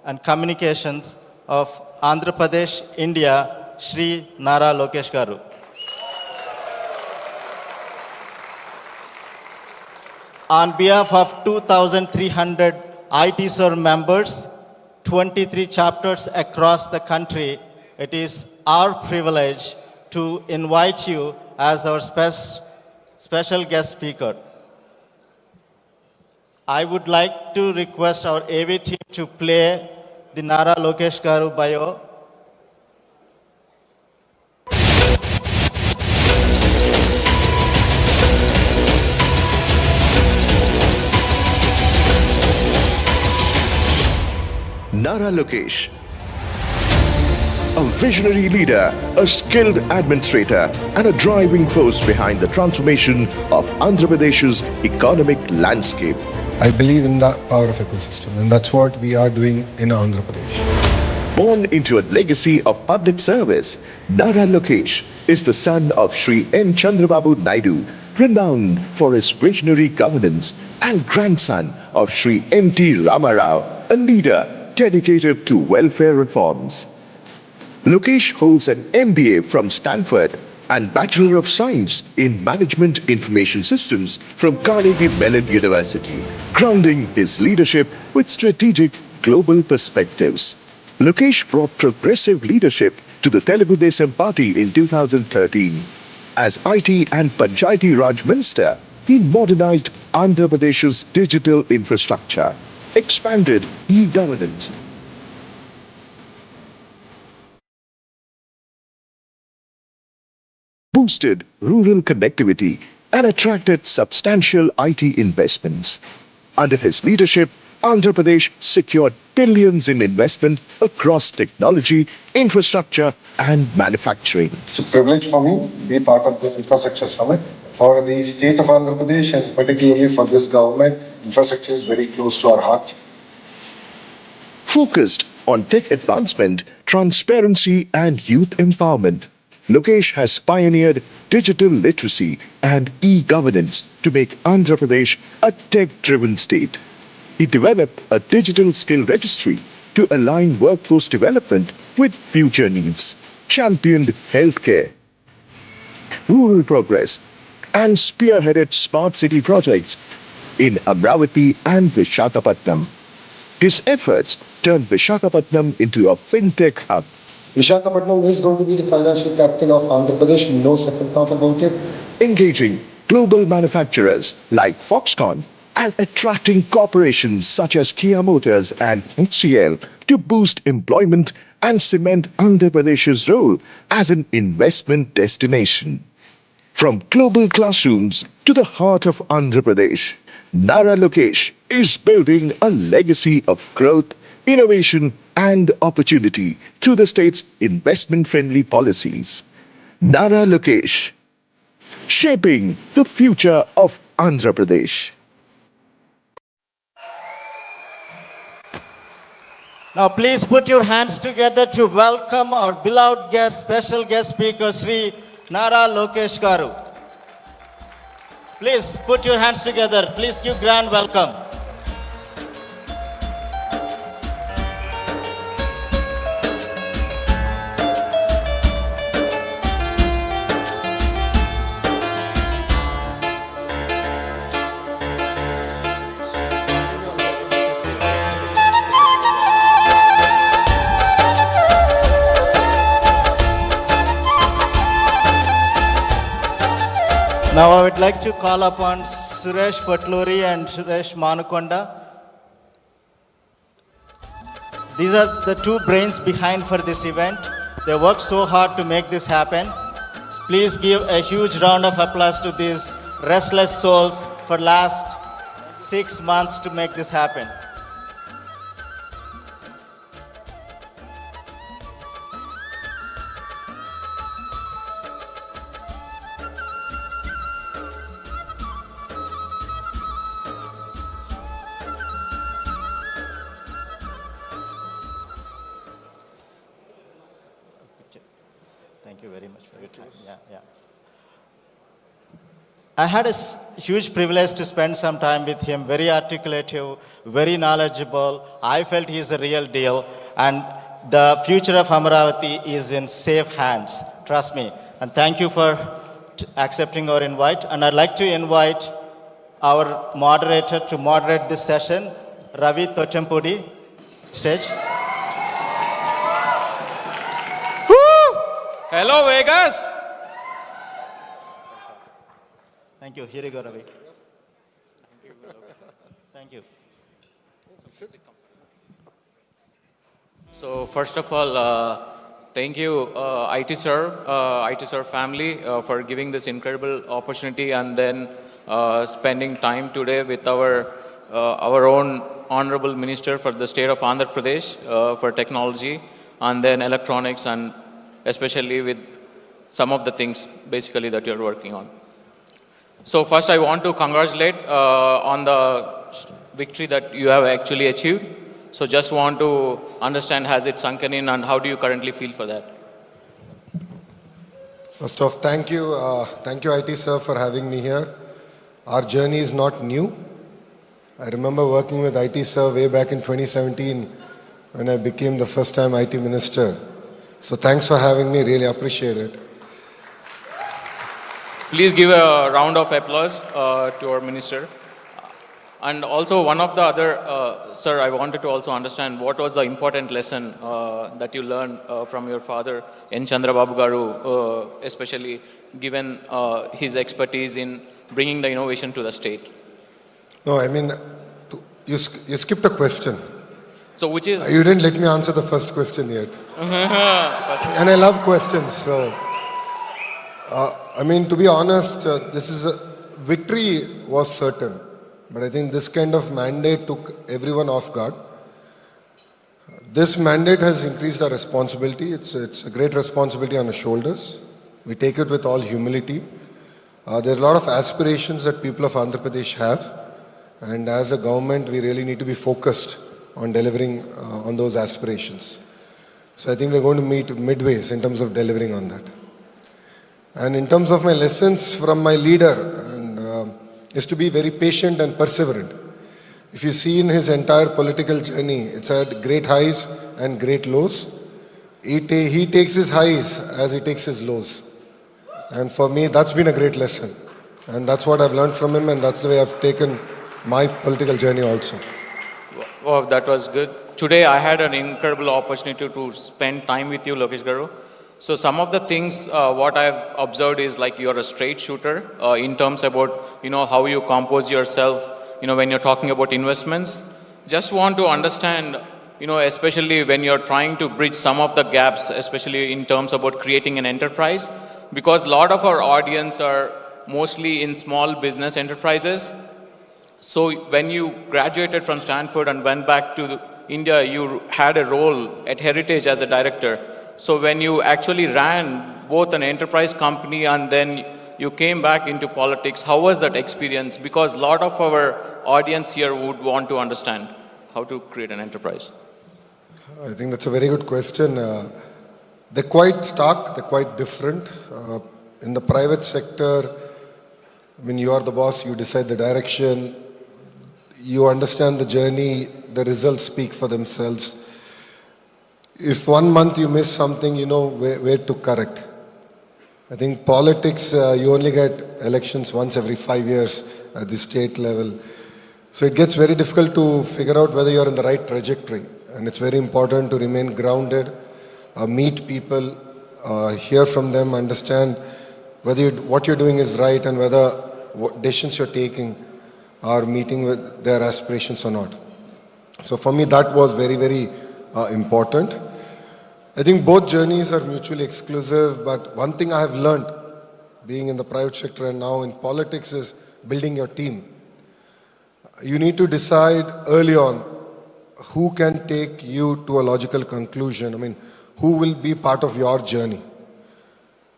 and Communications of Andhra Pradesh, India, Shri Nara Lokesh Garu. On behalf of 2,300 ITSOR members, 23 chapters across the country, it is our privilege to invite you as our special guest speaker. I would like to request our AV team to play the Nara Lokesh Garu bio. Nara Lokesh, a visionary leader, a skilled administrator, and a driving force behind the transformation of Andhra Pradesh's economic landscape. I believe in the power of ecosystem, and that's what we are doing in Andhra Pradesh. Born into a legacy of public service, Nara Lokesh is the son of Shri N. Chandrababu Naidu, renowned for his visionary governance, and grandson of Shri M.T. Ramarao, a leader dedicated to welfare reforms. Lokesh holds an MBA from Stanford and Bachelor of Science in Management Information Systems from Carnegie Mellon University, grounding his leadership with strategic global perspectives. Lokesh brought progressive leadership to the Telugu Desam party in 2013. As IT and Panchayati Raj Minister, he modernized Andhra Pradesh's digital infrastructure, expanded e-governance, boosted rural connectivity, and attracted substantial IT investments. Under his leadership, Andhra Pradesh secured billions in investment across technology, infrastructure, and manufacturing. It's a privilege for me to be part of this infrastructure summit. For the state of Andhra Pradesh and particularly for this government, infrastructure is very close to our heart. Focused on tech advancement, transparency, and youth empowerment, Lokesh has pioneered digital literacy and e-governance to make Andhra Pradesh a tech-driven state. He developed a digital skill registry to align workforce development with future needs, championed healthcare, rural progress, and spearheaded smart city projects in Amravati and Visakhapatnam. His efforts turned Visakhapatnam into a fintech hub. Visakhapatnam is going to be the financial capital of Andhra Pradesh, no second thought about it. Engaging global manufacturers like Foxconn and attracting corporations such as Kia Motors and HCL to boost employment and cement Andhra Pradesh's role as an investment destination. From global classrooms to the heart of Andhra Pradesh, Nara Lokesh is building a legacy of growth, innovation, and opportunity through the state's investment-friendly policies. Nara Lokesh, shaping the future of Andhra Pradesh. Now please put your hands together to welcome our beloved guest, special guest speaker, Sri Nara Lokesh Garu. Please put your hands together. Please give grand welcome. Now I would like to call upon Suresh Patluri and Suresh Manukonda. These are the two brains behind for this event. They worked so hard to make this happen. Please give a huge round of applause to these restless souls for last 6 months to make this happen. Thank you very much for your time. Yeah. I had a huge privilege to spend some time with him, very articulative, very knowledgeable. I felt he is the real deal, and the future of Amaravati is in safe hands. Trust me. And thank you for accepting our invite. And I'd like to invite our moderator to moderate this session, Ravi Tochampudi, stage. Hello, Vegas. Thank you. Here you go, Ravi. Thank you. So first of all, thank you, IT sir family, for giving this incredible opportunity and then spending time today with our own honorable minister for the state of Andhra Pradesh for technology and then electronics, and especially with some of the things basically that you're working on. So first I want to congratulate on the victory that you have actually achieved. So just want to understand, has it sunken in, and how do you currently feel for that? First off, thank you, IT sir, for having me here. Our journey is not new. I remember working with IT sir way back in 2017 when I became the first time IT minister. So thanks for having me, really appreciate it. Please give a round of applause to our minister. And also one of the other, sir, I wanted to also understand what was the important lesson that you learned from your father, N. Chandrababu Garu, especially given his expertise in bringing the innovation to the state. No, I mean, you skipped a question. So which is? You didn't let me answer the first question yet. And I love questions, so. I mean, to be honest, victory was certain. But I think this kind of mandate took everyone off guard. This mandate has increased our responsibility. It's a great responsibility on our shoulders. We take it with all humility. There are a lot of aspirations that people of Andhra Pradesh have. And as a government, we really need to be focused on delivering on those aspirations. So I think we're going to meet midways in terms of delivering on that. And in terms of my lessons from my leader, is to be very patient and perseverant. If you see in his entire political journey, it's had great highs and great lows. He takes his highs as he takes his lows. And for me, that's been a great lesson. And that's what I've learned from him, and that's the way I've taken my political journey also. Wow, that was good. Today I had an incredible opportunity to spend time with you, Lokesh Garu. So some of the things what I've observed is like you're a straight shooter in terms about, how you compose yourself, when you're talking about investments. Just want to understand, especially when you're trying to bridge some of the gaps, especially in terms about creating an enterprise, because a lot of our audience are mostly in small business enterprises. So when you graduated from Stanford and went back to India, you had a role at Heritage as a director. So when you actually ran both an enterprise company and then you came back into politics, how was that experience? Because a lot of our audience here would want to understand how to create an enterprise. I think that's a very good question. They're quite stark, they're quite different. In the private sector, when you are the boss, you decide the direction, you understand the journey, the results speak for themselves. If 1 month you miss something, you know where to correct. I think politics, you only get elections once every 5 years at the state level. So it gets very difficult to figure out whether you're in the right trajectory. And it's very important to remain grounded, meet people, hear from them, understand whether what you're doing is right and whether what decisions you're taking are meeting with their aspirations or not. So for me, that was very, very important. I think both journeys are mutually exclusive, but one thing I have learned being in the private sector and now in politics is building your team. You need to decide early on who can take you to a logical conclusion. I mean, who will be part of your journey.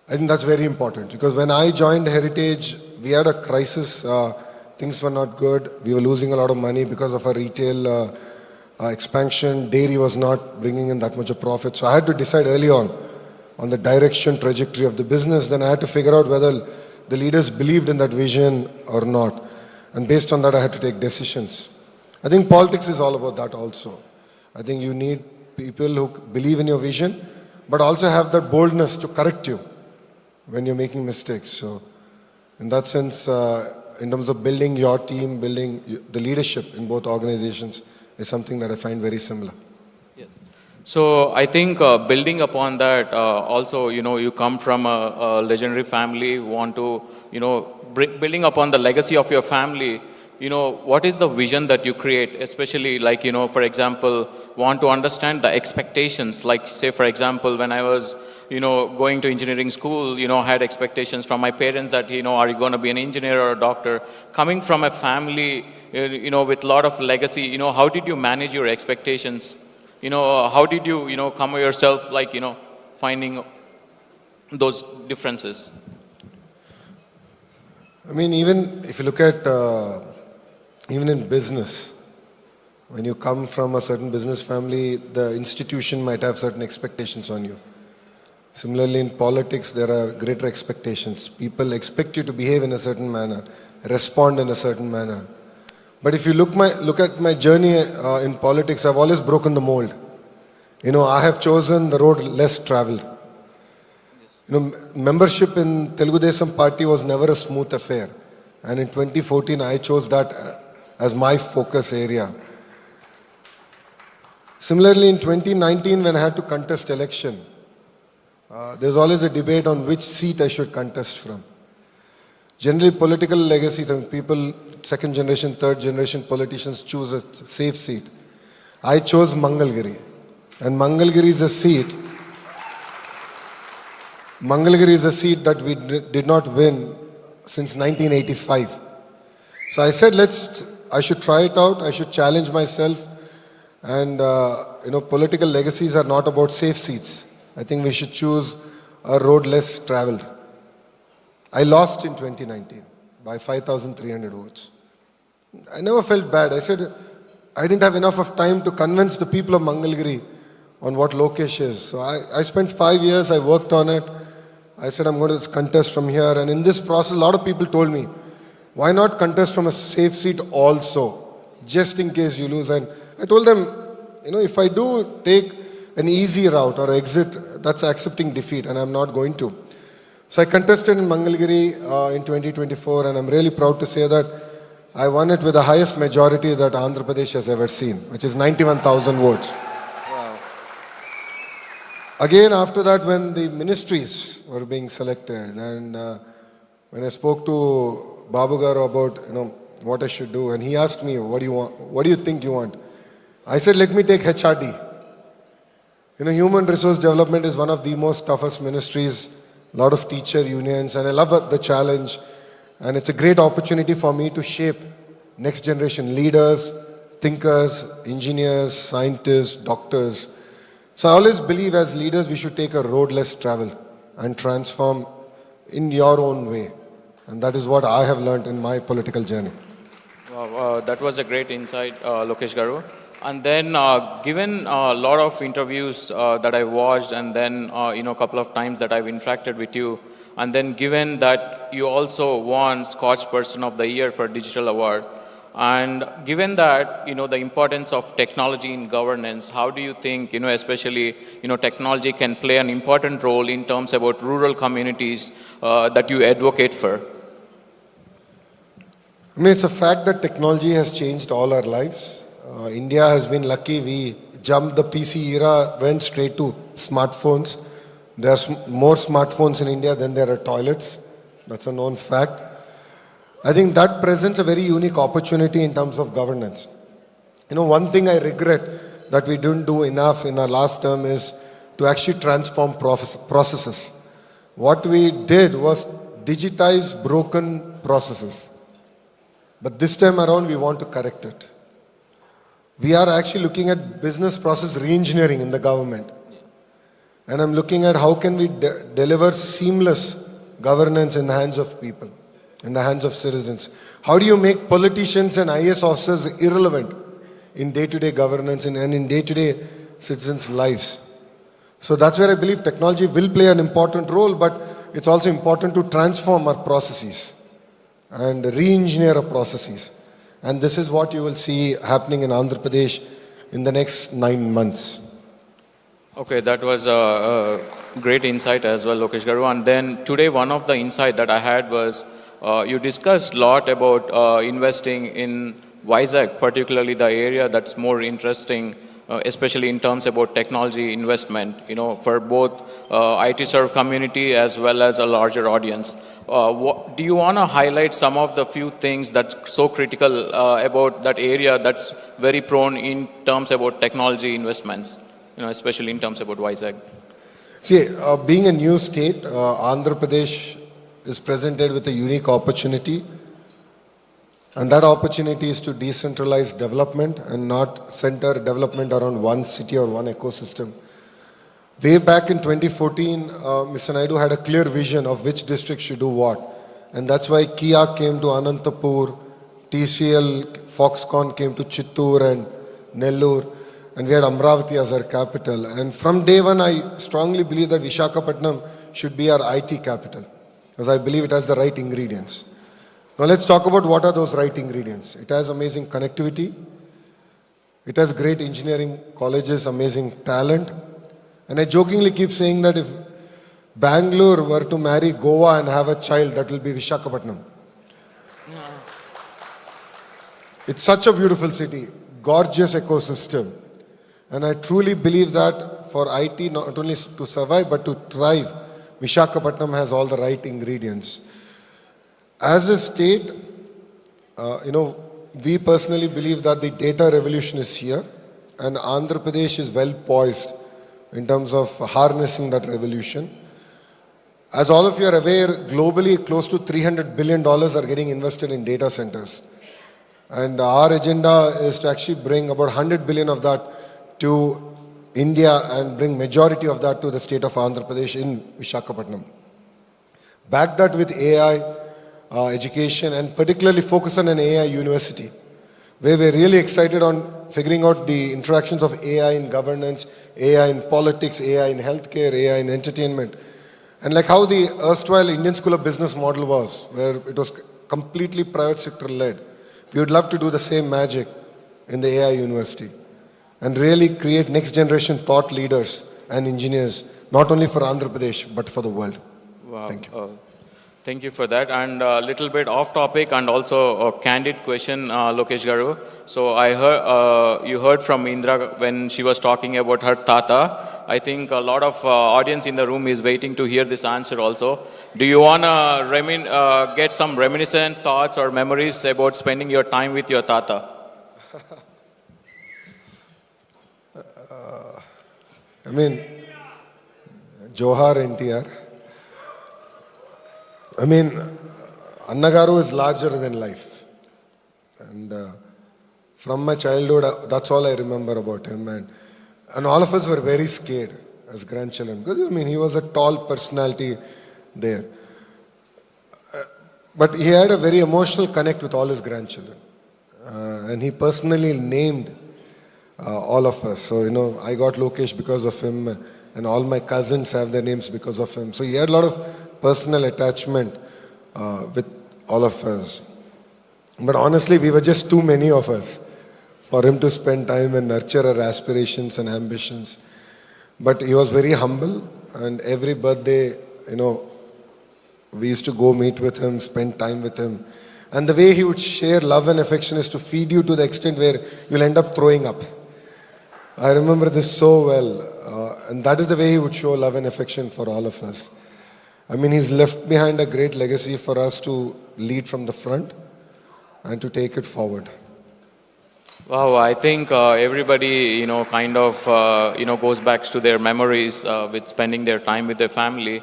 I think that's very important because when I joined Heritage, we had a crisis. Things were not good. We were losing a lot of money because of our retail expansion. Dairy was not bringing in that much of profit. So I had to decide early on the direction, trajectory of the business. Then I had to figure out whether the leaders believed in that vision or not. And based on that, I had to take decisions. I think politics is all about that also. I think you need people who believe in your vision, but also have that boldness to correct you when you're making mistakes. So in that sense, in terms of building your team, building the leadership in both organizations is something that I find very similar. Yes. So I think building upon that, also, you come from a legendary family, want to, building upon the legacy of your family, what is the vision that you create, especially like, for example, want to understand the expectations, like say, for example, when I was, going to engineering school, I had expectations from my parents that, are you going to be an engineer or a doctor? Coming from a family, with a lot of legacy, how did you manage your expectations? How did you, come yourself, like, finding those differences? I mean, even if you look at, even in business, when you come from a certain business family, the institution might have certain expectations on you. Similarly, in politics, there are greater expectations. People expect you to behave in a certain manner, respond in a certain manner. But if you look at my journey in politics, I've always broken the mold. I have chosen the road less traveled. Membership in Telugu Desam party was never a smooth affair. And in 2014, I chose that as my focus area. Similarly, in 2019, when I had to contest election, there's always a debate on which seat I should contest from. Generally, political legacies, and people, second generation, third generation politicians choose a safe seat. I chose Mangalgiri. And Mangalgiri is a seat that we did not win since 1985. So I said, I should try it out. I should challenge myself. And, political legacies are not about safe seats. I think we should choose a road less traveled. I lost in 2019 by 5,300 votes. I never felt bad. I said, I didn't have enough of time to convince the people of Mangalgiri on what Lokesh is. So I spent 5 years, I worked on it. I said, I'm going to contest from here. And in this process, a lot of people told me, why not contest from a safe seat also, just in case you lose? And I told them, if I do take an easy route or exit, that's accepting defeat, and I'm not going to. So I contested in Mangalgiri in 2024, and I'm really proud to say that I won it with the highest majority that Andhra Pradesh has ever seen, which is 91,000 votes. Wow. Again, after that, when the ministries were being selected, and when I spoke to Babu Garu about what I should do, and he asked me, what do you want? What do you think you want? I said, let me take HRD. Human resource development is one of the most toughest ministries, a lot of teacher unions, and I love the challenge. And it's a great opportunity for me to shape next generation leaders, thinkers, engineers, scientists, doctors. So I always believe as leaders we should take a road less traveled and transform in your own way. And that is what I have learned in my political journey. Wow, that was a great insight, Lokesh Garu. And then given a lot of interviews that I watched, and then a couple of times that I've interacted with you, and then given that you also won Scotch Person of the Year for Digital Award, and given that the importance of technology in governance, how do you think especially technology can play an important role in terms about rural communities that you advocate for? I mean, it's a fact that technology has changed all our lives. India has been lucky. We jumped the PC era, went straight to smartphones. There are more smartphones in India than there are toilets. That's a known fact. I think that presents a very unique opportunity in terms of governance. One thing I regret that we didn't do enough in our last term is to actually transform processes. What we did was digitize broken processes. But this time around, we want to correct it. We are actually looking at business process re-engineering in the government. And I'm looking at how can we deliver seamless governance in the hands of people, in the hands of citizens. How do you make politicians and IAS officers irrelevant in day-to-day governance and in day-to-day citizens' lives? So that's where I believe technology will play an important role, but it's also important to transform our processes and re-engineer our processes. And this is what you will see happening in Andhra Pradesh in the next 9 months. Okay, that was a great insight as well, Lokesh Garu. And then today, one of the insight that I had was you discussed a lot about investing in Vizag, particularly the area that's more interesting, especially in terms about technology investment, for both IT serve community as well as a larger audience. Do you want to highlight some of the few things that's so critical about that area that's very prone in terms about technology investments, especially in terms about Vizag? See, being a new state, Andhra Pradesh is presented with a unique opportunity. And that opportunity is to decentralize development and not center development around one city or one ecosystem. Way back in 2014, Mr. Naidu had a clear vision of which district should do what. And that's why Kia came to Anantapur, TCL, Foxconn came to Chittoor and Nellore, and we had Amravati as our capital. And from day one, I strongly believe that Visakhapatnam should be our IT capital, because I believe it has the right ingredients. Now let's talk about what are those right ingredients. It has amazing connectivity. It has great engineering colleges, amazing talent. And I jokingly keep saying that if Bangalore were to marry Goa and have a child, that will be Visakhapatnam. It's such a beautiful city, gorgeous ecosystem. And I truly believe that for IT, not only to survive, but to thrive, Visakhapatnam has all the right ingredients. As a state, we personally believe that the data revolution is here, and Andhra Pradesh is well poised in terms of harnessing that revolution. As all of you are aware, globally close to $300 billion are getting invested in data centers. And our agenda is to actually bring about 100 billion of that to India and bring majority of that to the state of Andhra Pradesh in Visakhapatnam. Back that with AI, education, and particularly focus on an AI university, where we're really excited on figuring out the interactions of AI in governance, AI in politics, AI in healthcare, AI in entertainment. And like how the erstwhile Indian School of Business model was, where it was completely private sector led. We would love to do the same magic in the AI university and really create next generation thought leaders and engineers, not only for Andhra Pradesh, but for the world. Wow. Thank you. Thank you for that. And a little bit off topic and also a candid question, Lokesh Garu. So I heard, you heard from Indra when she was talking about her tata. I think a lot of audience in the room is waiting to hear this answer also. Do you want to get some reminiscent thoughts or memories about spending your time with your tata? Johar NTR. Annagaru is larger than life. And from my childhood, that's all I remember about him. And all of us were very scared as grandchildren. Because, he was a tall personality there. But he had a very emotional connect with all his grandchildren. And he personally named all of us. So, I got Lokesh because of him. And all my cousins have their names because of him. So he had a lot of personal attachment with all of us. But honestly, we were just too many of us for him to spend time and nurture our aspirations and ambitions. But he was very humble, and every birthday, we used to go meet with him, spend time with him. And the way he would share love and affection is to feed you to the extent where you'll end up throwing up. I remember this so well. And that is the way he would show love and affection for all of us. He's left behind a great legacy for us to lead from the front and to take it forward. Wow, I think everybody, goes back to their memories with spending their time with their family.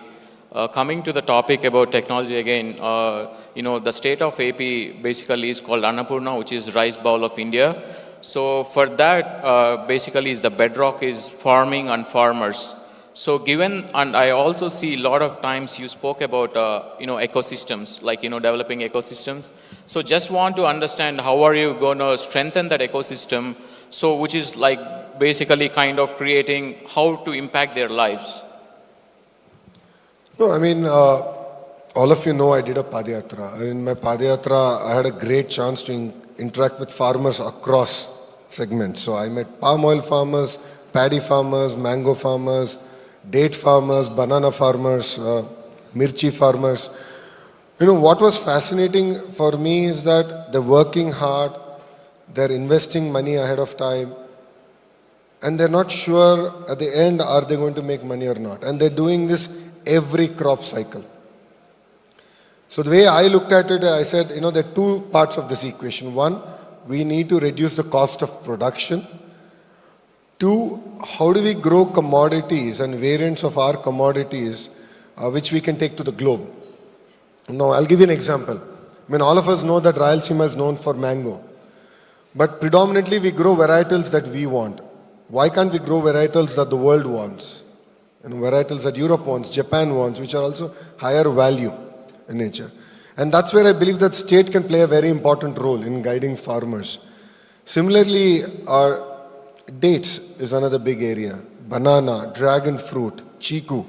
Coming to the topic about technology again, the state of AP basically is called Annapurna, which is rice bowl of India. So for that, basically is the bedrock is farming and farmers. So given, and I also see a lot of times you spoke about, ecosystems, like, developing ecosystems. So just want to understand how are you going to strengthen that ecosystem? So which is like basically kind of creating how to impact their lives. No, I mean, all of you know I did a Padayatra. In my Padayatra, I had a great chance to interact with farmers across segments. So I met palm oil farmers, paddy farmers, mango farmers, date farmers, banana farmers, mirchi farmers. You know, what was fascinating for me is that they're working hard, they're investing money ahead of time, and they're not sure at the end are they going to make money or not. And they're doing this every crop cycle. So the way I looked at it, I said, you know, there are two parts of this equation. One, we need to reduce the cost of production. Two, how do we grow commodities and variants of our commodities which we can take to the globe? Now, I'll give you an example. I mean, all of us know that Rayalaseema is known for mango. But predominantly we grow varietals that we want. Why can't we grow varietals that the world wants? And varietals that Europe wants, Japan wants, which are also higher value in nature. And that's where I believe that state can play a very important role in guiding farmers. Similarly, our dates is another big area. Banana, dragon fruit, chiku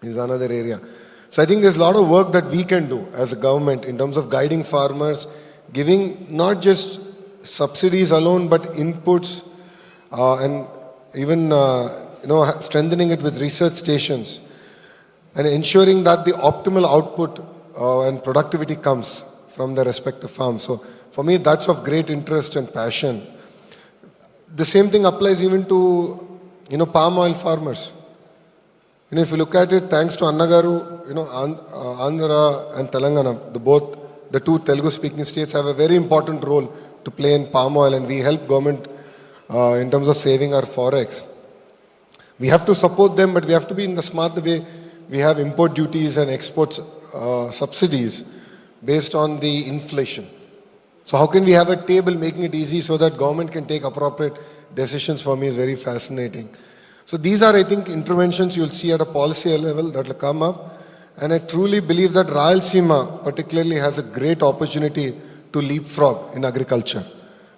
is another area. So I think there's a lot of work that we can do as a government in terms of guiding farmers, giving not just subsidies alone, but inputs and even strengthening it with research stations and ensuring that the optimal output and productivity comes from the respective farms. So for me, that's of great interest and passion. The same thing applies even to, palm oil farmers. If you look at it, thanks to Annagaru, Andhra and Telangana, the two Telugu-speaking states have a very important role to play in palm oil, and we help government in terms of saving our forex. We have to support them, but we have to be in the smart way. We have import duties and exports subsidies based on the inflation. So how can we have a table making it easy so that government can take appropriate decisions? For me is very fascinating. So these are, I think, interventions you'll see at a policy level that will come up. And I truly believe that Rayalaseema particularly has a great opportunity to leapfrog in agriculture.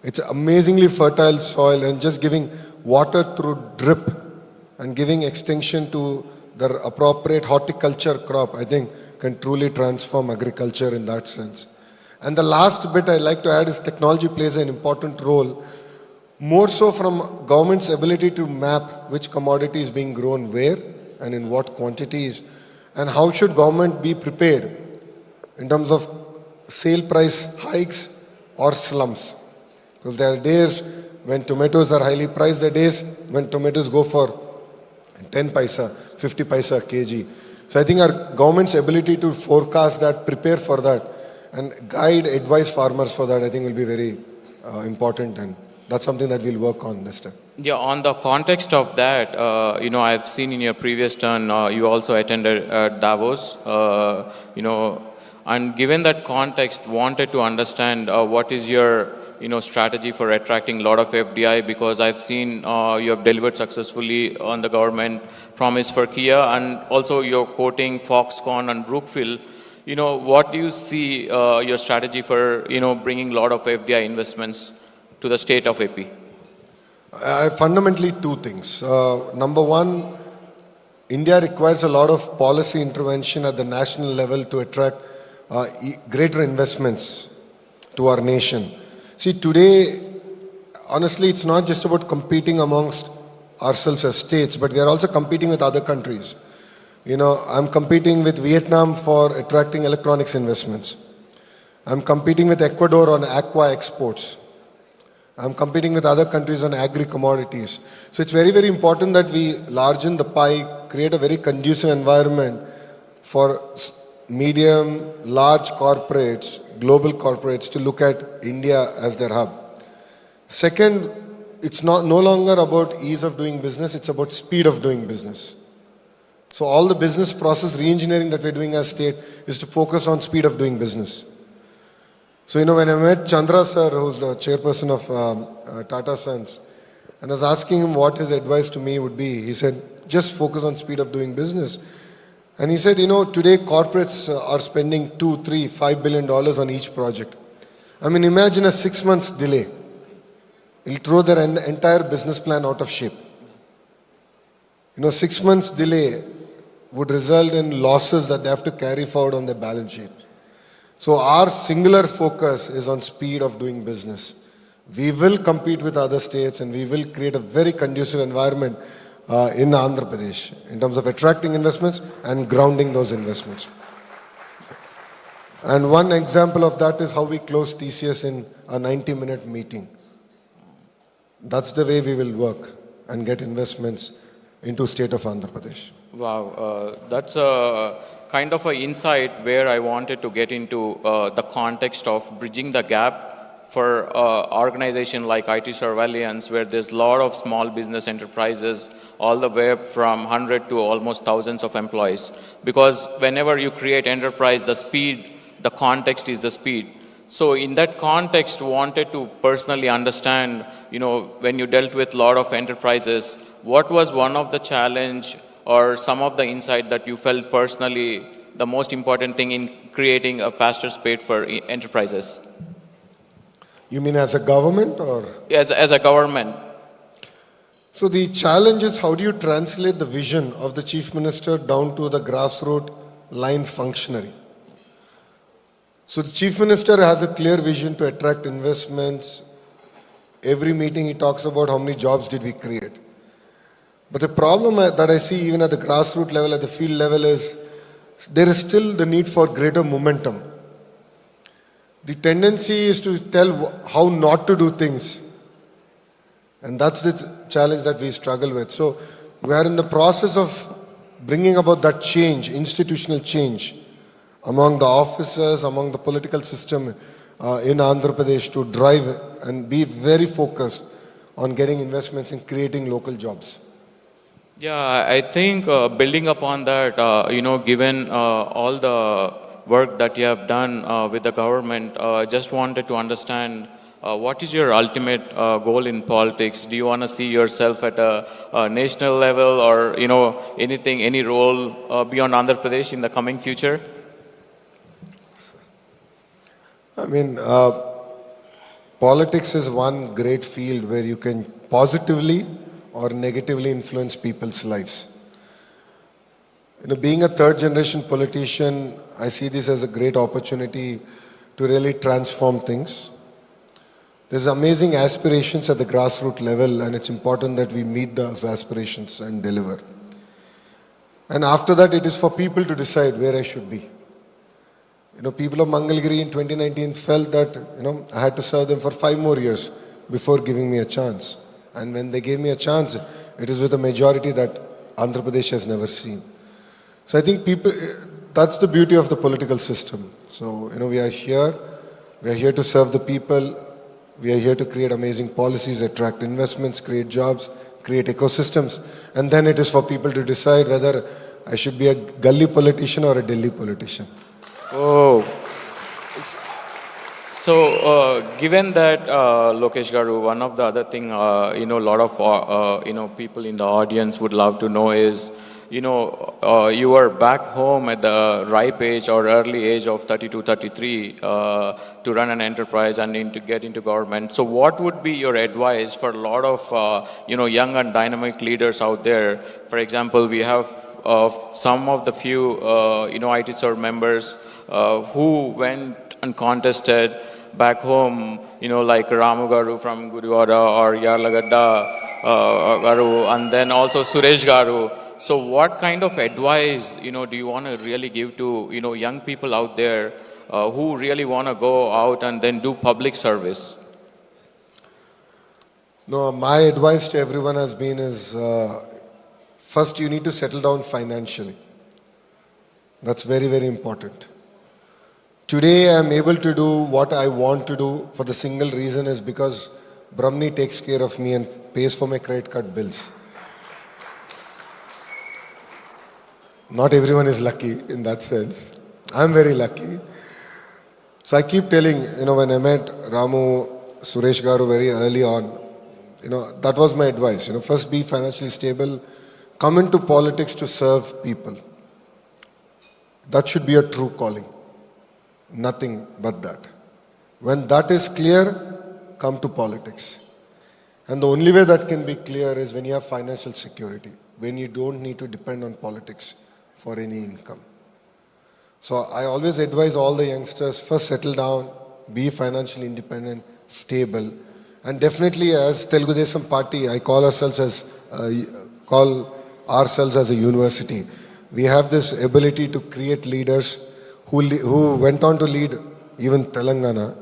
It's amazingly fertile soil, and just giving water through drip and giving extension to the appropriate horticulture crop, I think, can truly transform agriculture in that sense. And the last bit I'd like to add is technology plays an important role, more so from government's ability to map which commodity is being grown where and in what quantities, and how should government be prepared in terms of sale price hikes or slumps. Because there are days when tomatoes are highly priced, there are days when tomatoes go for 10 paisa, 50 paisa kg. So I think our government's ability to forecast that, prepare for that, and guide, advise farmers for that, I think will be very important, and that's something that we'll work on this time. Yeah, on the context of that, I've seen in your previous turn, you also attended Davos, and given that context, wanted to understand what is your strategy for attracting a lot of FDI, because I've seen you have delivered successfully on the government promise for Kia, and also you're quoting Foxconn and Brookfield. What do you see your strategy for, bringing a lot of FDI investments to the state of AP? Fundamentally, two things. Number one, India requires a lot of policy intervention at the national level to attract greater investments to our nation. See, today, honestly, it's not just about competing amongst ourselves as states, but we are also competing with other countries. I'm competing with Vietnam for attracting electronics investments. I'm competing with Ecuador on aqua exports. I'm competing with other countries on agri-commodities. So it's very, very important that we largen the pie, create a very conducive environment for medium, large corporates, global corporates to look at India as their hub. Second, it's no longer about ease of doing business, it's about speed of doing business. So all the business process re-engineering that we're doing as state is to focus on speed of doing business. So when I met Chandra sir, who's the chairperson of Tata Sons, and I was asking him what his advice to me would be, he said, just focus on speed of doing business. And he said, today corporates are spending $2, $3, $5 billion on each project. I mean, imagine a 6 months delay. It'll throw their entire business plan out of shape. 6 months delay would result in losses that they have to carry forward on their balance sheet. So our singular focus is on speed of doing business. We will compete with other states and we will create a very conducive environment in Andhra Pradesh in terms of attracting investments and grounding those investments. And one example of that is how we closed TCS in a 90-minute meeting. That's the way we will work and get investments into state of Andhra Pradesh. Wow, that's a kind of an insight where I wanted to get into the context of bridging the gap for organization like IT Surveillance, where there's a lot of small business enterprises, all the way from 100 to almost thousands of employees. Because whenever you create enterprise, the speed, the context is the speed. So in that context, wanted to personally understand, when you dealt with a lot of enterprises, what was one of the challenge or some of the insight that you felt personally the most important thing in creating a faster speed for enterprises? You mean as a government or? As a government. So the challenge is how do you translate the vision of the Chief Minister down to the grassroots line functionary? So the Chief Minister has a clear vision to attract investments. Every meeting he talks about how many jobs did we create. But the problem that I see even at the grassroots level, at the field level is there is still the need for greater momentum. The tendency is to tell how not to do things. And that's the challenge that we struggle with. So we are in the process of bringing about that change, institutional change, among the officers, among the political system in Andhra Pradesh to drive and be very focused on getting investments and creating local jobs. Yeah, I think building upon that, given all the work that you have done with the government, just wanted to understand what is your ultimate goal in politics? Do you want to see yourself at a national level or, anything, any role beyond Andhra Pradesh in the coming future? I mean, politics is one great field where you can positively or negatively influence people's lives. Being a third generation politician, I see this as a great opportunity to really transform things. There's amazing aspirations at the grassroots level and it's important that we meet those aspirations and deliver. And after that, it is for people to decide where I should be. People of Mangalgiri in 2019 felt that, I had to serve them for 5 more years before giving me a chance. And when they gave me a chance, it is with a majority that Andhra Pradesh has never seen. So I think that's the beauty of the political system. So, we are here to serve the people, we are here to create amazing policies, attract investments, create jobs, create ecosystems, and then it is for people to decide whether I should be a gully politician or a Delhi politician. Oh, so given that, Lokesh Garu, one of the other thing, a lot of, people in the audience would love to know is, you were back home at the ripe age or early age of 32, 33 to run an enterprise and to get into government. So what would be your advice for a lot of, young and dynamic leaders out there? For example, we have some of the few, IT Serve members who went and contested back home, like Ramu Garu from Guruvara or Yarlagadda Garu, and then also Suresh Garu. So what kind of advice, do you want to really give to, young people out there who really want to go out and then do public service? No, my advice to everyone has been is, first you need to settle down financially. That's very, very important. Today I am able to do what I want to do for the single reason is because Brahmani takes care of me and pays for my credit card bills. Not everyone is lucky in that sense. I'm very lucky. So I keep telling, when I met Ramu, Suresh Garu very early on, that was my advice. First be financially stable, come into politics to serve people. That should be a true calling. Nothing but that. When that is clear, come to politics. And the only way that can be clear is when you have financial security, when you don't need to depend on politics for any income. So I always advise all the youngsters, first settle down, be financially independent, stable, and definitely as Telugu Desam party, I call ourselves as a university. We have this ability to create leaders who went on to lead even Telangana,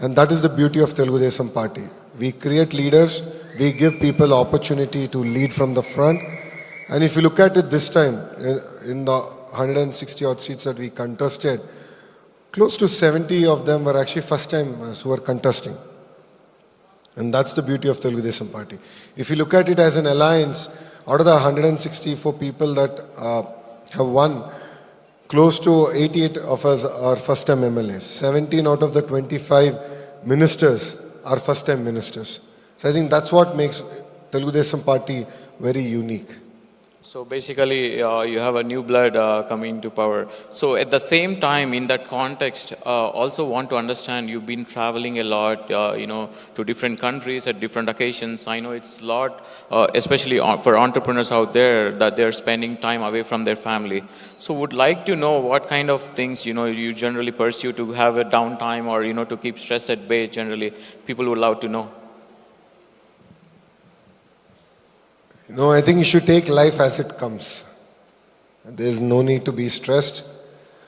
and that is the beauty of Telugu Desam party. We create leaders, we give people opportunity to lead from the front, and if you look at it this time, in the 160 odd seats that we contested, close to 70 of them were actually first timers who were contesting. And that's the beauty of Telugu Desam party. If you look at it as an alliance, out of the 164 people that have won, close to 88 of us are first time MLAs. 17 out of the 25 ministers are first time ministers. So I think that's what makes Telugu Desam party very unique. So basically, you have a new blood coming to power. So at the same time, in that context, also want to understand, you've been traveling a lot, to different countries at different occasions. I know it's a lot, especially for entrepreneurs out there, that they're spending time away from their family. So would like to know what kind of things, you generally pursue to have a downtime or, to keep stress at bay generally. People would love to know. No, I think you should take life as it comes. There is no need to be stressed.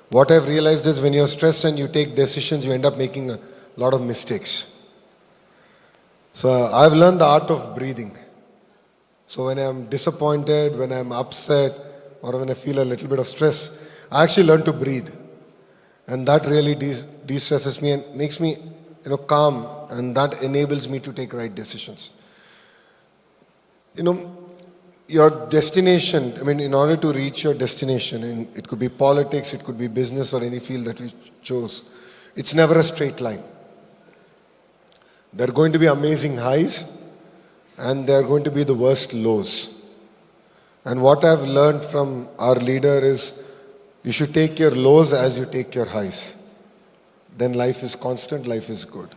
What I've realized is when you're stressed and you take decisions, you end up making a lot of mistakes. So I've learned the art of breathing. So when I'm disappointed, when I'm upset, or when I feel a little bit of stress, I actually learn to breathe. And that really de-stresses me and makes me calm, and that enables me to take right decisions. Your destination, in order to reach your destination, and it could be politics, it could be business or any field that we chose, it's never a straight line. There are going to be amazing highs and there are going to be the worst lows. And what I've learned from our leader is you should take your lows as you take your highs. Then life is constant, life is good.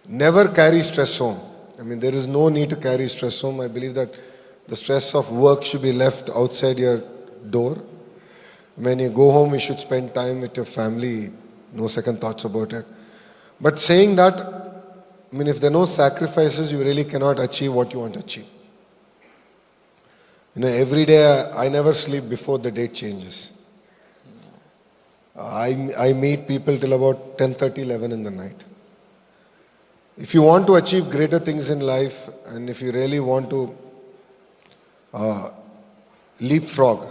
Never carry stress home. There is no need to carry stress home. I believe that the stress of work should be left outside your door. When you go home, you should spend time with your family. No second thoughts about it. But saying that, if there are no sacrifices, you really cannot achieve what you want to achieve. Every day I never sleep before the date changes. I meet people till about 10:30, 11 in the night. If you want to achieve greater things in life, and if you really want to leapfrog,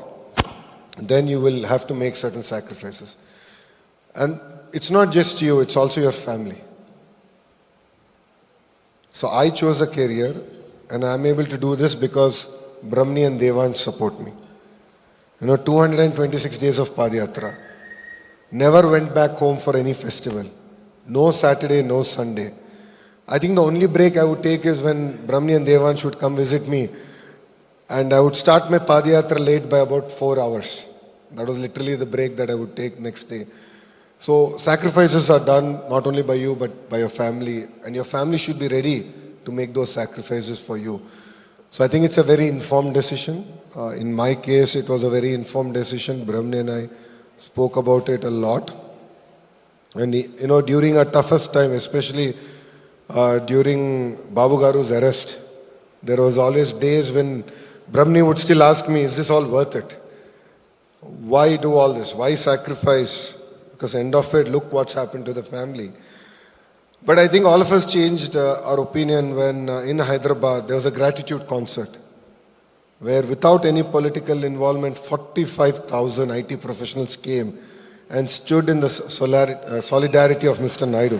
then you will have to make certain sacrifices. And it's not just you, it's also your family. So I chose a career, and I'm able to do this because Brahmani and Devan support me. 226 days of Padayatra. Never went back home for any festival. No Saturday, no Sunday. I think the only break I would take is when Brahmani and Devansh would come visit me, and I would start my Padayatra late by about 4 hours. That was literally the break that I would take next day. So sacrifices are done not only by you but by your family, and your family should be ready to make those sacrifices for you. So I think it's a very informed decision. In my case, it was a very informed decision. Brahmani and I spoke about it a lot. And during our toughest time, especially during Babu Garu's arrest, there was always days when Brahmani would still ask me, is this all worth it? Why do all this? Why sacrifice? Because end of it, look what's happened to the family. But I think all of us changed our opinion when in Hyderabad there was a gratitude concert where without any political involvement, 45,000 IT professionals came and stood in the solidarity of Mr. Naidu.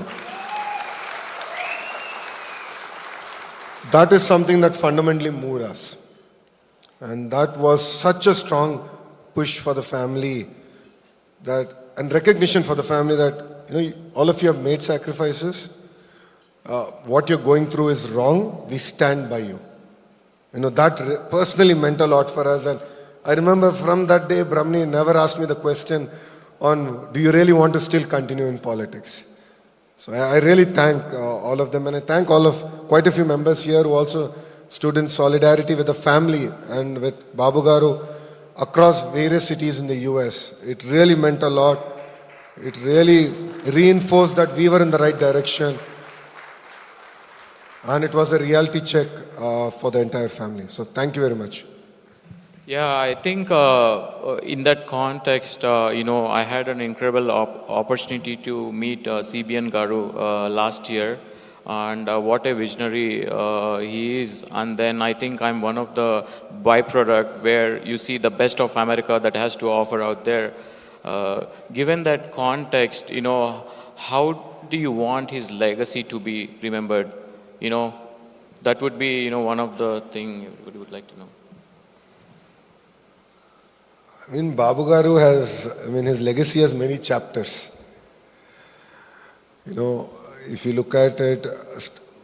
That is something that fundamentally moved us. And that was such a strong push for the family and recognition for the family that, all of you have made sacrifices. What you're going through is wrong. We stand by you. That personally meant a lot for us. And I remember from that day, Brahmani never asked me the question on, do you really want to still continue in politics? So I really thank all of them, and I thank quite a few members here who also stood in solidarity with the family and with Babu Garu. across various cities in the US. It really meant a lot. It really reinforced that we were in the right direction. And it was a reality check for the entire family. So thank you very much. Yeah, I think in that context, I had an incredible opportunity to meet CBN Garu last year, and what a visionary he is. And then I think I'm one of the byproduct where you see the best of America that has to offer out there. Given that context, how do you want his legacy to be remembered? That would be, one of the things we would like to know. I mean, Babu Garu his legacy has many chapters. If you look at it,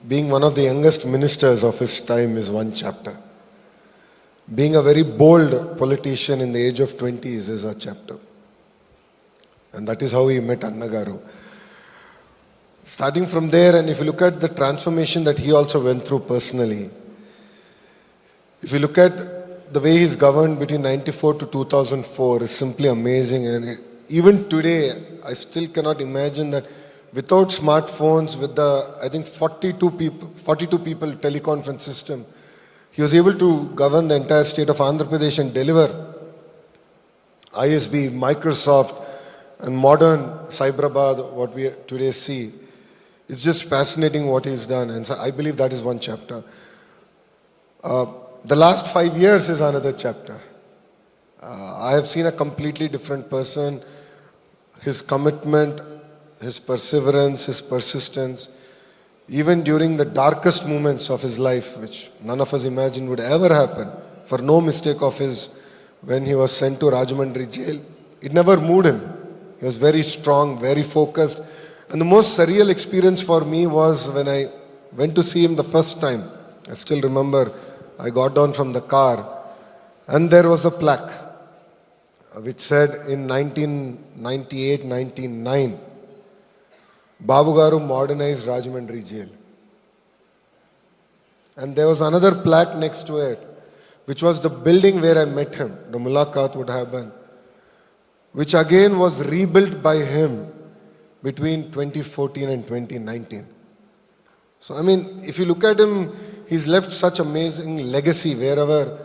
being one of the youngest ministers of his time is one chapter. Being a very bold politician in the age of 20s is a chapter. And that is how he met Anna Garu. Starting from there, and if you look at the transformation that he also went through personally, if you look at the way he's governed between 94 to 2004 is simply amazing. And even today, I still cannot imagine that without smartphones, with the, I think 42 people teleconference system, he was able to govern the entire state of Andhra Pradesh and deliver ISB, Microsoft, and modern Cyberabad, what we today see. It's just fascinating what he's done, and so I believe that is one chapter. The last 5 years is another chapter. I have seen a completely different person. His commitment, his perseverance, his persistence, even during the darkest moments of his life, which none of us imagined would ever happen, for no mistake of his, when he was sent to Rajahmundry jail, it never moved him. He was very strong, very focused. And the most surreal experience for me was when I went to see him the first time. I still remember, I got down from the car and there was a plaque which said in 1998-99, Babu Garu modernized Rajahmundry jail. And there was another plaque next to it, which was the building where I met him, the Mulaqat would happen, which again was rebuilt by him between 2014 and 2019. So, if you look at him, he's left such amazing legacy wherever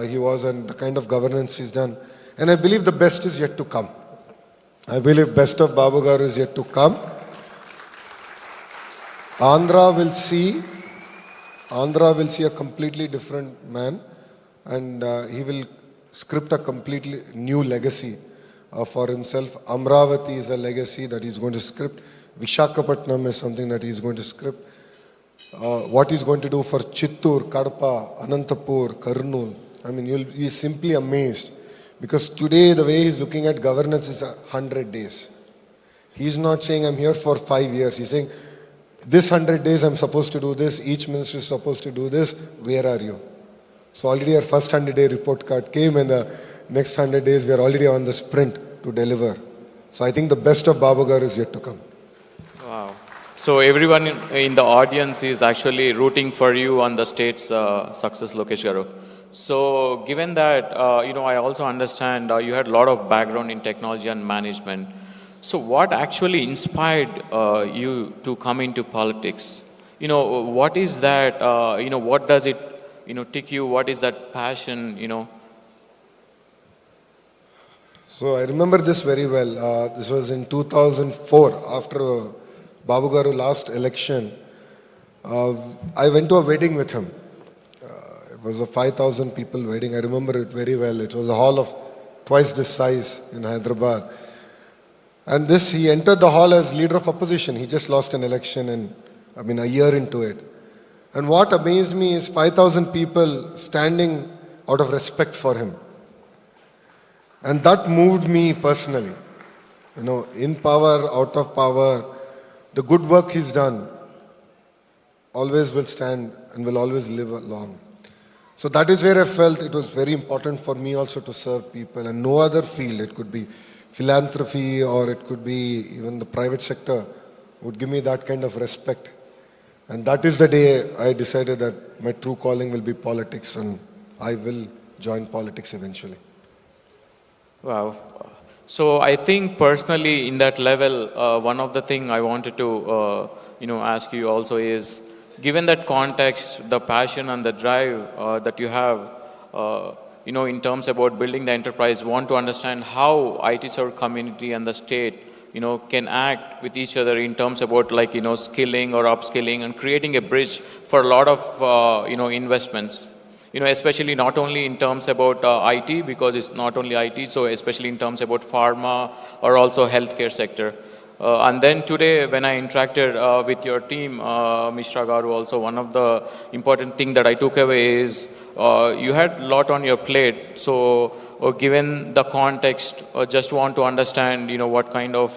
he was and the kind of governance he's done. And I believe the best is yet to come. I believe best of Babu Garu is yet to come. Andhra will see a completely different man, and he will script a completely new legacy for himself. Amravati is a legacy that he's going to script. Vishakhapatnam is something that he's going to script. What he's going to do for Chittur, Kadapa, Anantapur, Kurnool. You'll be simply amazed. Because today, the way he's looking at governance is 100 days. He's not saying, I'm here for 5 years. He's saying, this 100 days I'm supposed to do this. Each minister is supposed to do this. Where are you? So already our first 100-day report card came, and the next 100 days we are already on the sprint to deliver. So I think the best of Babu Garu is yet to come. Wow. So everyone in the audience is actually rooting for you on the state's success, Lokesh Garu. So given that, I also understand you had a lot of background in technology and management. So what actually inspired you to come into politics? What is that, what does it, tick you? What is that passion, So I remember this very well. This was in 2004, after Babu Garu last election. I went to a wedding with him. It was a 5,000 people wedding. I remember it very well. It was a hall of twice this size in Hyderabad. And he entered the hall as leader of opposition. He just lost an election and a year into it. And what amazed me is 5,000 people standing out of respect for him. And that moved me personally. In power, out of power, the good work he's done always will stand and will always live along. So that is where I felt it was very important for me also to serve people, and no other field. It could be philanthropy or it could be even the private sector would give me that kind of respect. And that is the day I decided that my true calling will be politics, and I will join politics eventually. Wow. So I think personally in that level, one of the thing I wanted to, ask you also is, given that context, the passion and the drive that you have, in terms about building the enterprise, want to understand how IT serve community and the state, can act with each other in terms about like, skilling or upskilling and creating a bridge for a lot of, investments. Especially not only in terms about IT, because it's not only IT, so especially in terms about pharma or also healthcare sector. And then today, when I interacted with your team, Mishra Garu, also one of the important thing that I took away is you had a lot on your plate. So given the context, just want to understand, what kind of,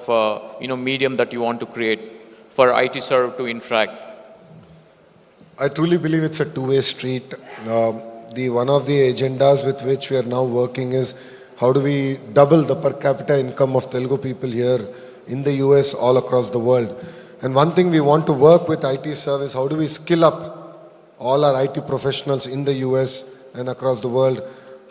medium that you want to create for IT serve to interact. I truly believe it's a two-way street. One of the agendas with which we are now working is how do we double the per capita income of Telugu people here in the US, all across the world. And one thing we want to work with IT service, how do we skill up all our IT professionals in the US and across the world?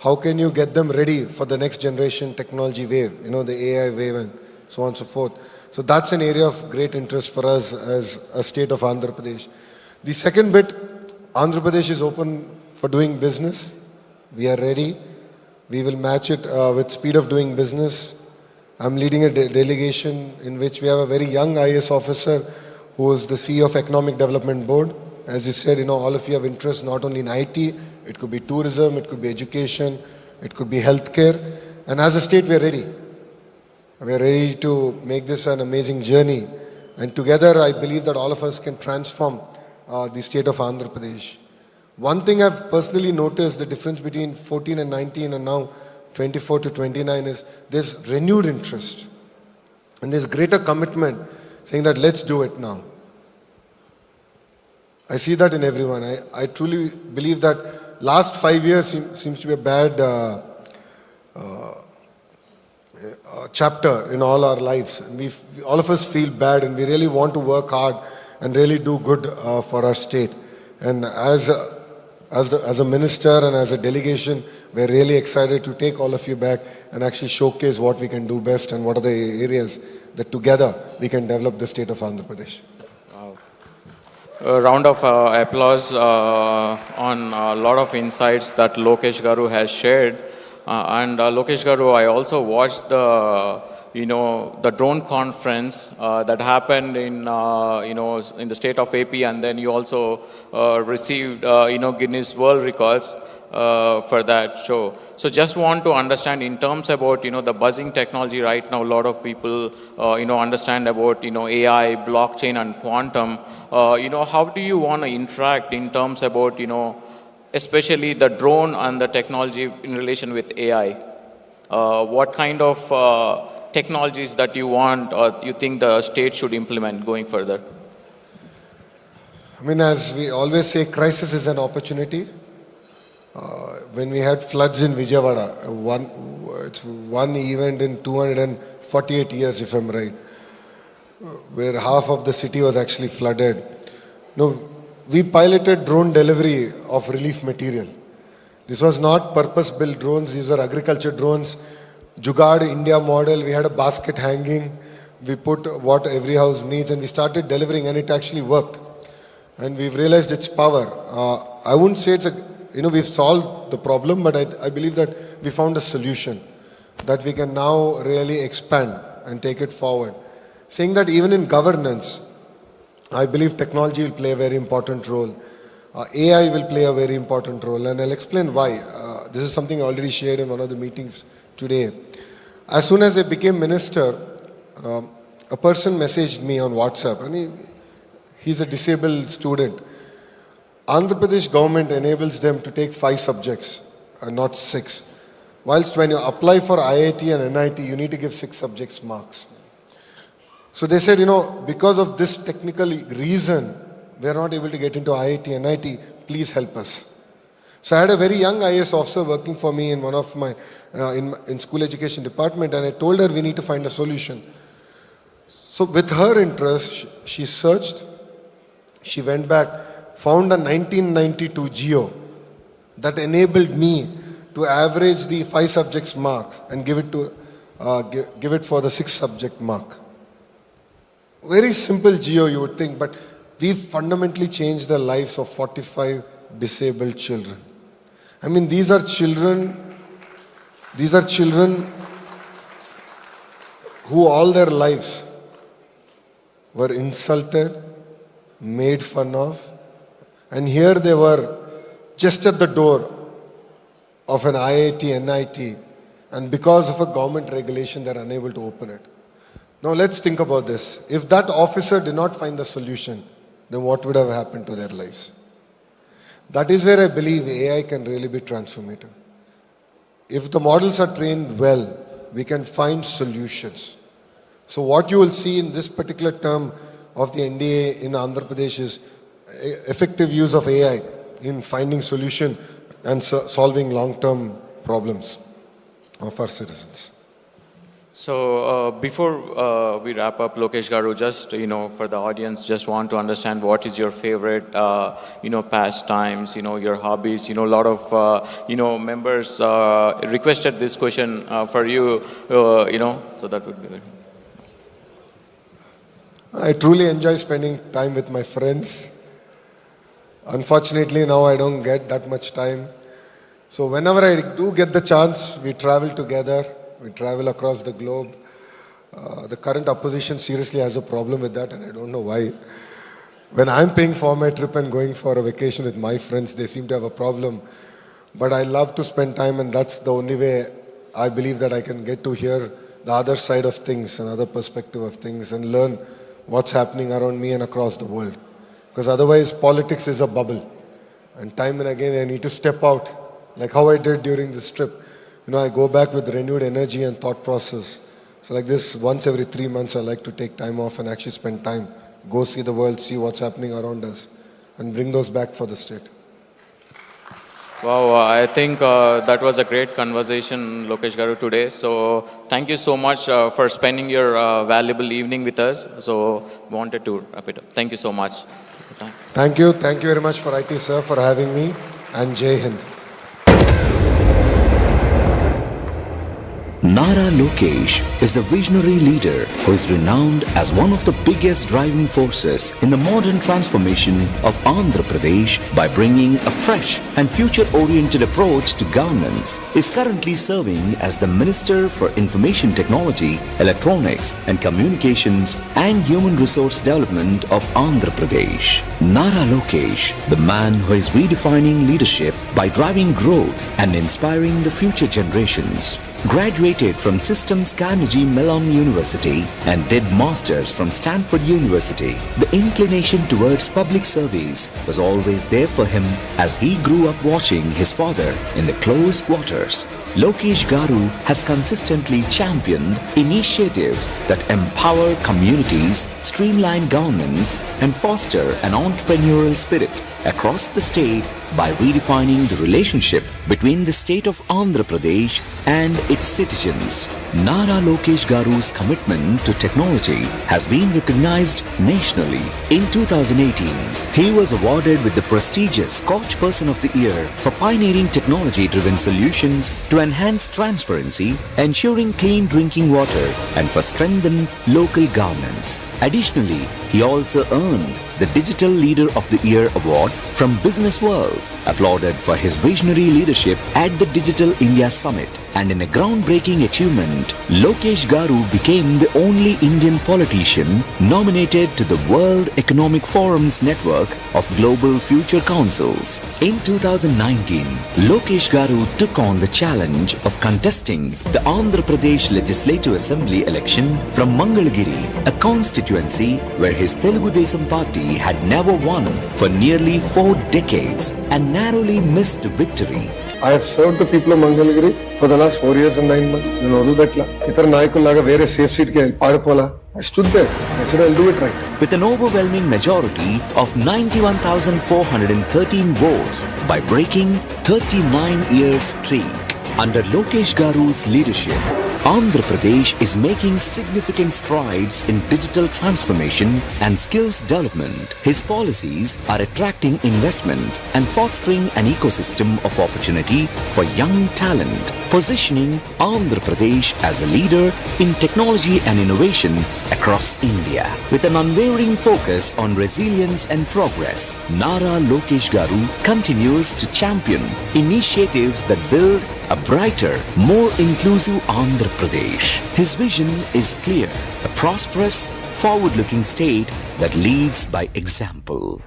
How can you get them ready for the next generation technology wave, the AI wave and so on and so forth. So that's an area of great interest for us as a state of Andhra Pradesh. The second bit, Andhra Pradesh is open for doing business. We are ready. We will match it with speed of doing business. I'm leading a delegation in which we have a very young IAS officer who is the CEO of Economic Development Board. As you said, all of you have interest not only in IT, it could be tourism, it could be education, it could be healthcare. And as a state, we are ready. We are ready to make this an amazing journey. And together, I believe that all of us can transform the state of Andhra Pradesh. One thing I've personally noticed, the difference between 14 and 19 and now 24 to 29 is there's renewed interest. And there's greater commitment saying that let's do it now. I see that in everyone. I truly believe that last 5 years seems to be a bad chapter in all our lives. And all of us feel bad and we really want to work hard and really do good for our state. And as a minister and as a delegation, we're really excited to take all of you back and actually showcase what we can do best and what are the areas that together we can develop the state of Andhra Pradesh. Wow. A round of applause on a lot of insights that Lokesh Garu has shared. And Lokesh Garu, I also watched the drone conference that happened in the state of AP, and then you also received Guinness World Records for that show. So just want to understand in terms about the buzzing technology right now. A lot of people understand about AI, blockchain, and quantum. How do you want to interact in terms about especially the drone and the technology in relation with AI? What kind of technologies that you want or you think the state should implement going further? I mean, as we always say, crisis is an opportunity. When we had floods in Vijayawada, it's one event in 248 years, if I'm right, where half of the city was actually flooded. We piloted drone delivery of relief material. This was not purpose-built drones. These were agriculture drones. Jugaad India model, we had a basket hanging, we put what every house needs and we started delivering and it actually worked. And we've realized its power. I wouldn't say it's we've solved the problem, but I believe that we found a solution that we can now really expand and take it forward. Saying that even in governance, I believe technology will play a very important role. AI will play a very important role and I'll explain why. This is something I already shared in one of the meetings today. As soon as I became minister, a person messaged me on WhatsApp and he's a disabled student. Andhra Pradesh government enables them to take 5 subjects and not 6. Whilst when you apply for IIT and NIT, you need to give 6 subjects marks. So they said, because of this technical reason, we are not able to get into IIT and NIT, please help us. So I had a very young IAS officer working for me in one of my in school education department, and I told her we need to find a solution. So with her interest, she searched, she went back, found a 1992 Geo that enabled me to average the 5 subjects marks and give it for the 6 subject mark. Very simple geo, you would think, but we've fundamentally changed the lives of 45 disabled children. I mean, these are children who all their lives were insulted, made fun of, and here they were just at the door of an IIT, NIT, and because of a government regulation, they're unable to open it. Now let's think about this. If that officer did not find the solution, then what would have happened to their lives? That is where I believe AI can really be transformative. If the models are trained well, we can find solutions. So what you will see in this particular term of the NDA in Andhra Pradesh is effective use of AI in finding solution and solving long-term problems of our citizens. So before we wrap up, Lokesh Garu, just for the audience, just want to understand what is your favorite pastimes, your hobbies. A lot of members requested this question for you, so that would be good. I truly enjoy spending time with my friends. Unfortunately, now I don't get that much time. So whenever I do get the chance, we travel together. We travel across the globe. The current opposition seriously has a problem with that, and I don't know why. When I'm paying for my trip and going for a vacation with my friends, they seem to have a problem. But I love to spend time, and that's the only way I believe that I can get to hear the other side of things, another perspective of things, and learn what's happening around me and across the world. Because otherwise, politics is a bubble. And time and again, I need to step out, like how I did during this trip. I go back with renewed energy and thought process. So like this, once every 3 months, I like to take time off and actually spend time. Go see the world, see what's happening around us, and bring those back for the state. Wow, I think that was a great conversation, Lokesh Garu, today. So thank you so much for spending your valuable evening with us. So wanted to wrap it up. Thank you so much. Thank you. Thank you very much for IT, sir, for having me. And Jai Hind. Nara Lokesh is a visionary leader who is renowned as one of the biggest driving forces in the modern transformation of Andhra Pradesh by bringing a fresh and future-oriented approach to governance. He is currently serving as the Minister for Information Technology, Electronics and Communications and Human Resource Development of Andhra Pradesh. Nara Lokesh, the man who is redefining leadership by driving growth and inspiring the future generations. Graduated from Systems Carnegie Mellon University and did Masters from Stanford University. The inclination towards public service was always there for him as he grew up watching his father in the close quarters. Lokesh Garu has consistently championed initiatives that empower communities, streamline governance, and foster an entrepreneurial spirit across the state by redefining the relationship between the state of Andhra Pradesh and its citizens. Nara Lokesh Garu's commitment to technology has been recognized nationally. In 2018, he was awarded with the prestigious Koch Person of the Year for pioneering technology-driven solutions to enhance transparency, ensuring clean drinking water, and for strengthened local governance. Additionally, he also earned the Digital Leader of the Year award from Business World, applauded for his visionary leadership at the Digital India Summit. And in a groundbreaking achievement, Lokesh Garu became the only Indian politician nominated to the World Economic Forum's network of Global Future Councils. In 2019, Lokesh Garu took on the challenge of contesting the Andhra Pradesh Legislative Assembly election from Mangalagiri, a constituency where his Telugu Desam party had never won for nearly 4 decades and narrowly missed victory. I have served the people of Mangalagiri for the last 4 years and 9 months. I stood there. I said, I'll do it right. With an overwhelming majority of 91,413 votes by breaking 39 years streak. Under Lokesh Garu's leadership, Andhra Pradesh is making significant strides in digital transformation and skills development. His policies are attracting investment and fostering an ecosystem of opportunity for young talent, positioning Andhra Pradesh as a leader in technology and innovation across India. With an unwavering focus on resilience and progress, Nara Lokesh Garu continues to champion initiatives that build a brighter, more inclusive Andhra Pradesh. His vision is clear, a prosperous, forward-looking state that leads by example.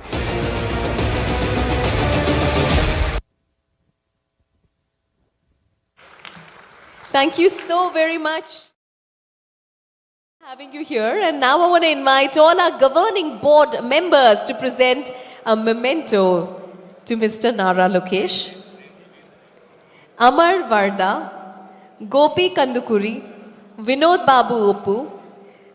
Thank you so very much for having you here. And now I want to invite all our governing board members to present a memento to Mr. Nara Lokesh. Amar Varda, Gopi Kandukuri, Vinod Babu Oppu,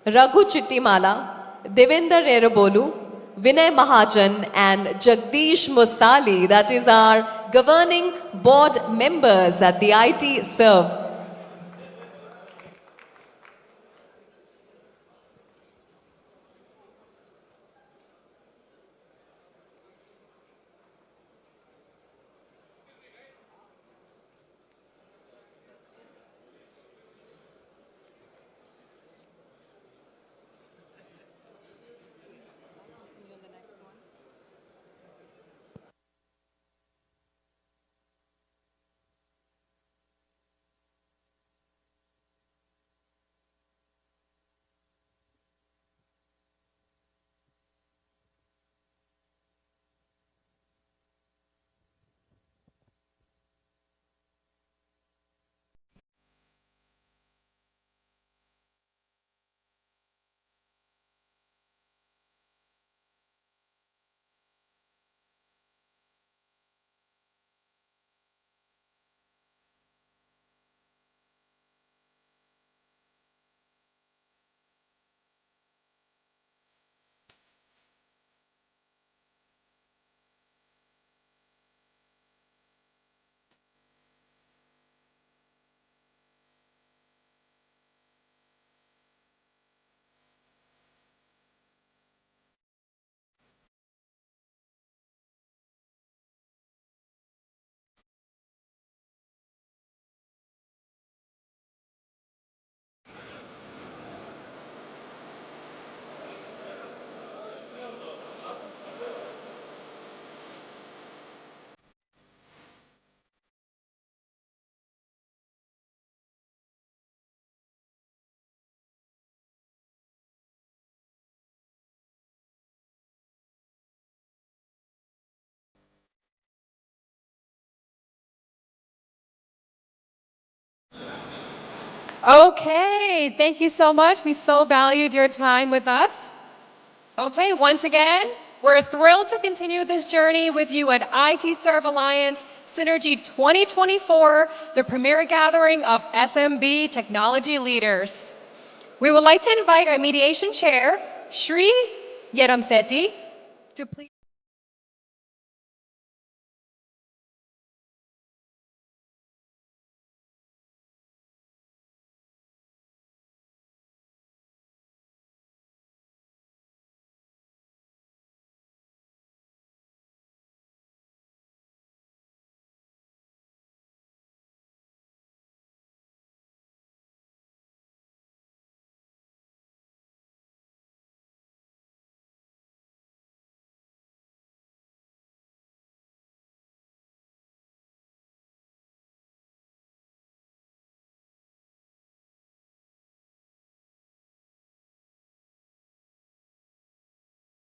Raghu Chittimala, Devendra Erabolu, Vinay Mahajan and Jagdish Musali, that is our governing board members at the IT Serve. Okay, thank you so much. We so valued your time with us. Okay, once again, we're thrilled to continue this journey with you at IT Serve Alliance Synergy 2024, the premier gathering of SMB technology leaders. We would like to invite our mediation chair, Shri Yeramsetti, to please